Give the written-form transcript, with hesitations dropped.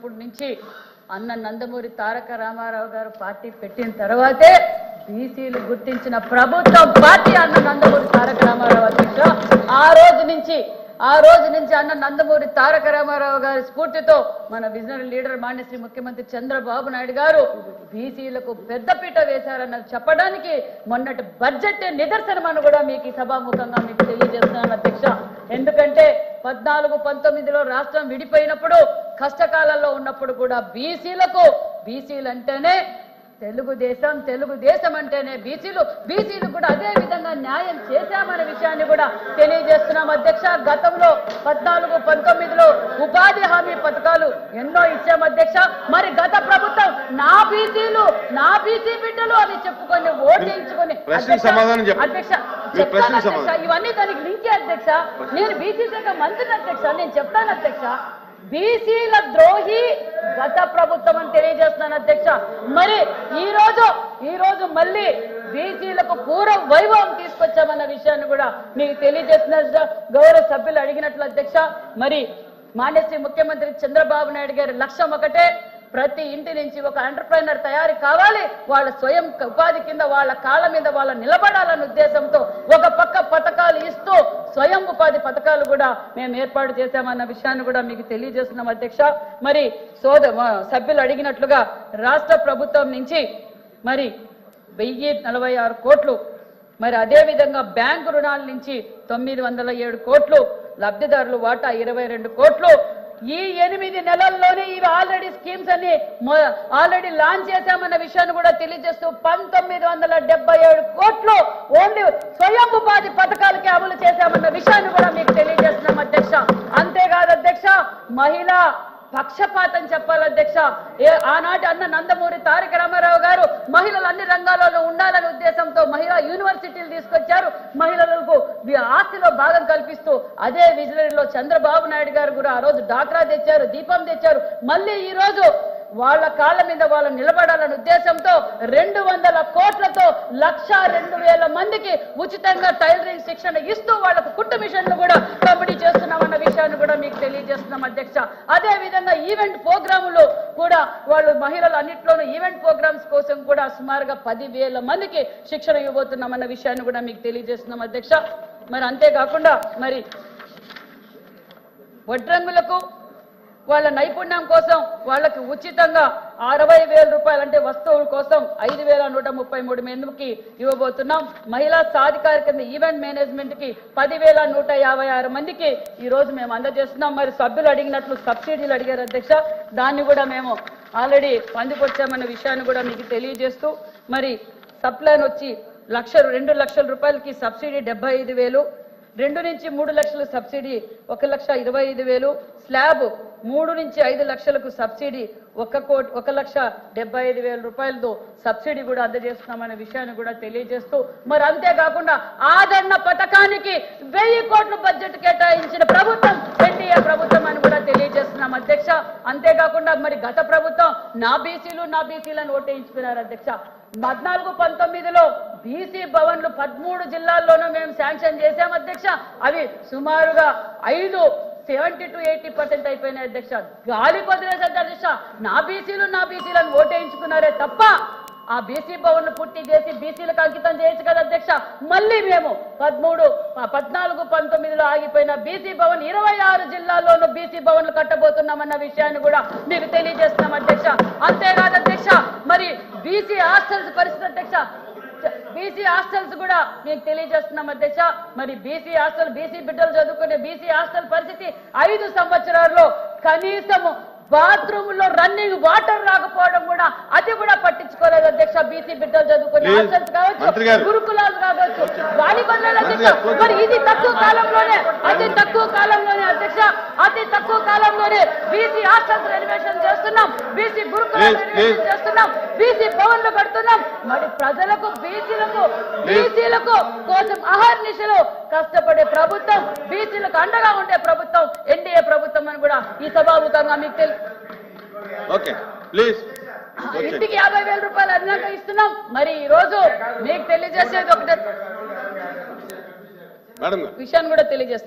వచ్చినప్పటి నుంచి అన్న నందమూరి తారక రామారావు గారు పార్టీ పెట్టిన తర్వాతే బీసీలు గుర్తించిన ప్రభుత్వం పార్టీ అన్న నందమూరి తారక రామారావు అధ్యక్ష. ఆ రోజు నుంచి అన్న నందమూరి తారక రామారావు గారి స్ఫూర్తితో మన విజనరీ లీడర్ మాన్యశ్రీ ముఖ్యమంత్రి చంద్రబాబు నాయుడు గారు బీసీలకు పెద్దపీట వేశారన్నది చెప్పడానికి మొన్నటి బడ్జెట్ నిదర్శనమని కూడా మీకు ఈ సభాముఖంగా మీకు తెలియజేస్తున్నాను అధ్యక్ష. ఎందుకంటే 14-19లో రాష్ట్రం విడిపోయినప్పుడు కష్టకాలంలో ఉన్నప్పుడు కూడా బీసీలు అంటేనే తెలుగుదేశం అంటేనే బీసీలు కూడా అదే విధంగా న్యాయం చేశామనే విషయాన్ని కూడా తెలియజేస్తున్నాం అధ్యక్ష. గతంలో 14-19లో ఉపాధి హామీ పథకాలు ఎన్నో ఇచ్చాం అధ్యక్ష. మరి గత ప్రభుత్వం నా బీసీ బిడ్డలు అని చెప్పుకొని ఓటేయించుకొని అధ్యక్ష ఇవన్నీ దానికి లింకే అధ్యక్ష. నేను బీసీ శాఖ మంత్రిని అధ్యక్ష, నేను చెప్తాను అధ్యక్ష. బీసీల ద్రోహి గత ప్రభుత్వం అని తెలియజేస్తున్నాను అధ్యక్ష. మరి ఈ రోజు మళ్ళీ బీసీలకు పూర్వ వైభవం తీసుకొచ్చామన్న విషయాన్ని కూడా మీకు తెలియజేస్తున్న గౌరవ సభ్యులు అడిగినట్లు అధ్యక్ష. మరి మాన్యశ్రీ ముఖ్యమంత్రి చంద్రబాబు నాయుడు గారి లక్ష్యం ఒకటే, ప్రతి ఇంటి నుంచి ఒక ఎంటర్ప్రైనర్ తయారీ కావాలి, వాళ్ళ స్వయం ఉపాధి కింద వాళ్ళ కాళ్ళ మీద వాళ్ళ నిలబడాలన్న ఉద్దేశంతో ఒక పక్క పథకాలు ఇస్తూ స్వయం ఉపాధి పథకాలు కూడా మేము ఏర్పాటు చేశామన్న విషయాన్ని కూడా మీకు తెలియజేస్తున్నాం అధ్యక్ష. మరి సభ్యులు అడిగినట్లుగా రాష్ట్ర ప్రభుత్వం నుంచి మరి 1046 కోట్లు, మరి అదేవిధంగా బ్యాంకు రుణాల నుంచి 907 కోట్లు, లబ్ధిదారులు వాటా 22 కోట్లు. ఈ 8 నెలల్లోనే ఇవి ఆల్రెడీ స్కీమ్స్ అన్ని ఆల్రెడీ లాంచ్ చేశామన్న విషయాన్ని కూడా తెలియజేస్తూ 1977 కోట్లు ఓన్లీ స్వయం ఉపాధి పథకాలకి అమలు చేశామన్న విషయాన్ని కూడా మీకు తెలియజేస్తున్నాం అధ్యక్ష. అంతేకాదు అధ్యక్ష, మహిళా పక్షపాతం చెప్పాలి అధ్యక్ష. ఆనాటి అన్న నందమూరి తారక రామారావు గారు మహిళలు అన్ని రంగాలలో ఉండాలనే ఉద్దేశంతో మహిళా యూనివర్సిటీలు తీసుకొచ్చారు. మహిళలకు ఆస్తిలో భాగం కల్పిస్తూ అదే విజనరీలో చంద్రబాబు నాయుడు గారు కూడా ఆ రోజు డాక్రా తెచ్చారు, దీపం తెచ్చారు. మళ్ళీ ఈ రోజు వాళ్ళ కాళ్ళ మీద వాళ్ళు నిలబడాలనే ఉద్దేశంతో 200 కోట్లతో 1,02,000 మందికి ఉచితంగా టైలరింగ్ శిక్షణ ఇస్తూ వాళ్ళకు కుట్టు మిషన్లు కూడా పంపిణీ చేస్తున్నామన్న విషయాన్ని కూడా మీకు తెలియజేస్తున్నాం అధ్యక్ష. అదే విధంగా ఈవెంట్ ప్రోగ్రాములు కూడా వాళ్ళు మహిళలు అన్నింటిలోనూ ఈవెంట్ ప్రోగ్రామ్స్ కోసం కూడా సుమారుగా 10,000 మందికి శిక్షణ ఇవ్వబోతున్నామన్న విషయాన్ని కూడా మీకు తెలియజేస్తున్నాం అధ్యక్ష. మరి అంతేకాకుండా మరి వడ్రంగులకు వాళ్ళ నైపుణ్యం కోసం వాళ్ళకి ఉచితంగా 60,000 రూపాయలు అంటే వస్తువుల కోసం 5,133 మందికి ఇవ్వబోతున్నాం. మహిళా సాధికార కింద ఈవెంట్ మేనేజ్మెంట్ కి 10,156 మందికి ఈ రోజు మేము అందజేస్తున్నాం. మరి సభ్యులు అడిగినట్లు సబ్సిడీలు అడిగారు అధ్యక్ష, దాన్ని కూడా మేము ఆల్రెడీ పొందుపరిచామన్న విషయాన్ని కూడా మీకు తెలియజేస్తూ మరి సప్లైన్ వచ్చి 2 లక్షల రూపాయలకి సబ్సిడీ 75,000, 2 నుంచి 3 లక్షల సబ్సిడీ 1,25,000, స్లాబ్ 3 నుంచి 5 లక్షలకు సబ్సిడీ 1,75,000 రూపాయలతో సబ్సిడీ కూడా అందజేస్తున్నామనే విషయాన్ని కూడా తెలియజేస్తూ మరి అంతేకాకుండా ఆదరణ పథకానికి 1000 కోట్ల బడ్జెట్ కేటాయించిన ప్రభుత్వం ఎన్డీఏ ప్రభుత్వం అని కూడా తెలియజేస్తున్నాం అధ్యక్ష. అంతేకాకుండా మరి గత ప్రభుత్వం నా బీసీలను ఓటేయించుకున్నారు అధ్యక్ష. 14-19లో బీసీ భవన్లు 13 జిల్లాల్లోనూ మేము శాంక్షన్ చేశాం అధ్యక్ష. అవి సుమారుగా 70-80% అయిపోయినాయి అధ్యక్ష. గాలి కొదిలేసారు అధ్యక్ష. నా బీసీలను ఓటేయించుకున్నారే తప్ప ఆ బీసీ భవన్లు పూర్తి చేసి బీసీలకు అంకితం చేయొచ్చు కదా అధ్యక్ష. మళ్ళీ మేము 14-19లో ఆగిపోయిన బీసీ భవన్ 26 జిల్లాల్లోనూ బీసీ భవన్లు కట్టబోతున్నామన్న విషయాన్ని కూడా మీకు తెలియజేస్తున్నాం అధ్యక్ష. అంతేకాదు అధ్యక్ష, మరి బీసీ హాస్టల్స్ పరిస్థితి అధ్యక్ష, బీసీ హాస్టల్స్ కూడా మీకు తెలియజేస్తున్నాం అధ్యక్ష. మరి బీసీ బిడ్డలు చదువుకునే బీసీ హాస్టల్ పరిస్థితి 5 సంవత్సరాల్లో కనీసం బాత్రూమ్ లో రన్నింగ్ వాటర్ రాకపోవడం కూడా అది కూడా పట్టించుకోలేదు అధ్యక్ష. బీసీ బిడ్డలు చదువుకునే హాస్టల్స్ కావచ్చు, గురుకులాలు కావచ్చు, వాలిబండ్ల అధ్యక్ష. మరి ఇది తక్కువ కాలంలోనే అతి తక్కువ కాలంలోనే బీసీ హాస్టల్స్ రెనోవేషన్ చేస్తున్నాం, బీసీ గురుకులాలు రెనోవేషన్ చేస్తున్నాం, బీసీ భవన్లు కడుతున్నాం. మరి ప్రజలకు బీసీలకు కోసం అహర్నిశలు కష్టపడే ప్రభుత్వం, బీసీలకు అండగా ఉండే ప్రభుత్వం ఎన్డీఏ ప్రభుత్వం అని కూడా ఈ సభాముఖంగా మీకు తెలుసు. ఇంటికి 50,000 రూపాయలు అదనంగా ఇస్తున్నాం. మరి ఈ రోజు మీకు తెలియజేసేది ఒకటే విషయాన్ని కూడా తెలియజేస్తున్నాం.